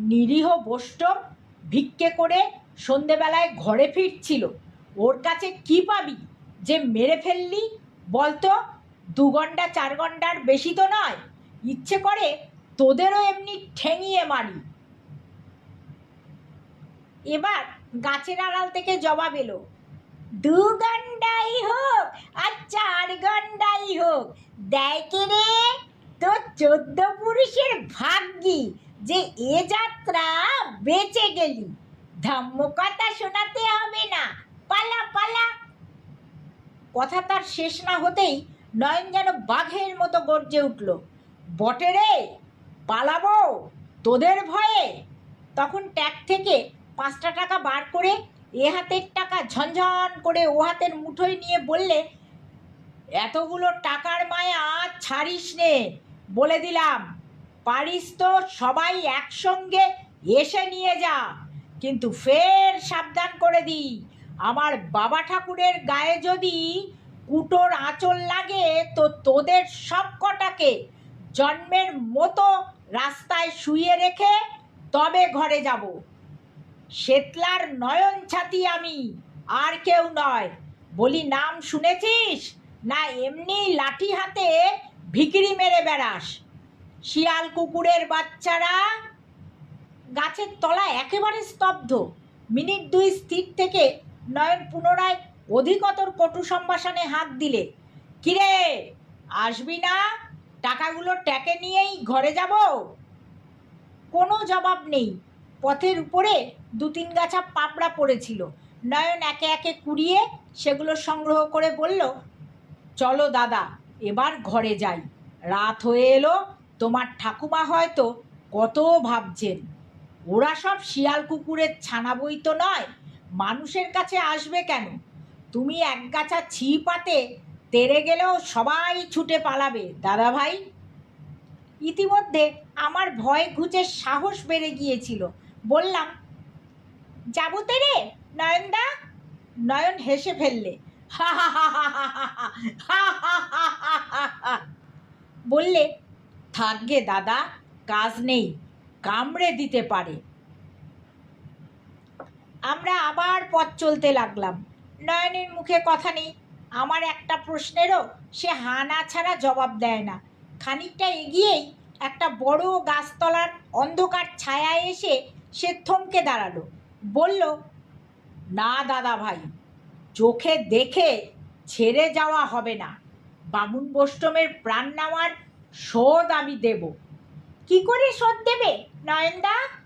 নিরীহ বৈষ্ণব ভিক্ষে করে সন্ধেবেলায় ঘরে ফিরছিল। ওর কাছে কি পাবি যে মেরে ফেললি বলতো? 2 ঘন্টা 4 ঘন্টার বেশি তো নয়। ইচ্ছে করে তোদেরও এমনি ঠেঙিয়ে মারি। এবার গাছের আড়াল থেকে জবাব এলো, 2 ঘন্টাই হোক আর 4 ঘন্টাই হোক, দেয় কে রে? তো 14 পুরুষের ভাগ্যি যে এ যাত্রা বেঁচে গেলি। ধম্মকথা শোনাতে হবে না, পালা পালা। কথা তার শেষ না হতেই নয়ন যেন বাঘের মতো গর্জে উঠল, বটে রে, পালাবো তোদের ভয়ে। তখন ট্যাগ থেকে 5টা টাকা বার করে এ হাতের টাকা ঝনঝন করে ও হাতের মুঠোয় নিয়ে বললে, এতগুলো টাকার মায়া ছাড়িস নে, বলে দিলাম। পারিস তো সবাই একসঙ্গে এসে নিয়ে যা, কিন্তু ফের সাবধান করে দিই, আমার বাবা ঠাকুরের গায়ে যদি কুটোর আঁচল লাগে তো তোদের সব কটাকে জন্মের মতো রাস্তায় শুইয়ে রেখে তবে ঘরে যাব। শেতলার নয়ন ছাতি আমি, আর কেউ নয়। বলি, নাম শুনেছিস না এমনি লাঠি হাতে ভিকিরি মেরে বেড়াস? শিয়াল কুকুরের বাচ্চারা। গাছের তলা একেবারে স্তব্ধ। মিনিট 2 স্থির থেকে নয়ন পুনরায় অধিকতর কটু সম্ভাষণে হাত দিলে, কিরে, আসবি না? টাকাগুলো ট্যাকে নিয়েই ঘরে যাব। কোনো জবাব নেই। পথের উপরে 2-3 গাছা পাপড়া পড়েছিল। নয়ন একে একে কুড়িয়ে সেগুলো সংগ্রহ করে বলল, চলো দাদা, এবার ঘরে যাই। রাত হয়ে এলো, তোমার ঠাকুমা হয়তো কত ভাবছেন। ওরা সব শিয়াল কুকুরের ছানা বই তো নয়, মানুষের কাছে আসবে কেন? তুমি এক গাছা ছি পাতে তেড়ে গেলেও সবাই ছুটে পালাবে দাদা ভাই। ইতিমধ্যে আমার ভয় ঘুচে সাহস বেড়ে গিয়েছিল। বললাম, যাবো তেরে নয়নদা? নয়ন হেসে ফেললে, হা হা হা হা হা হা হা হা হা হা হা। বললে, থাকগে দাদা, কাজ নেই, কামড়ে দিতে পারে। আমরা আবার পথ চলতে লাগলাম। নয়নের মুখে কথা নেই। আমার একটা প্রশ্নেরও সে হা না ছাড়া জবাব দেয় না। খানিকটা এগিয়েই একটা বড় গাছতলার অন্ধকার ছায়ায় এসে সে থমকে দাঁড়ালো। বলল, না দাদা ভাই, চোখে দেখে ছেড়ে যাওয়া হবে না। বামুন বৈষ্ণবের প্রাণ নেওয়ার শোধ আমি দেব। কি করে শোধ দেবে নয়নদা?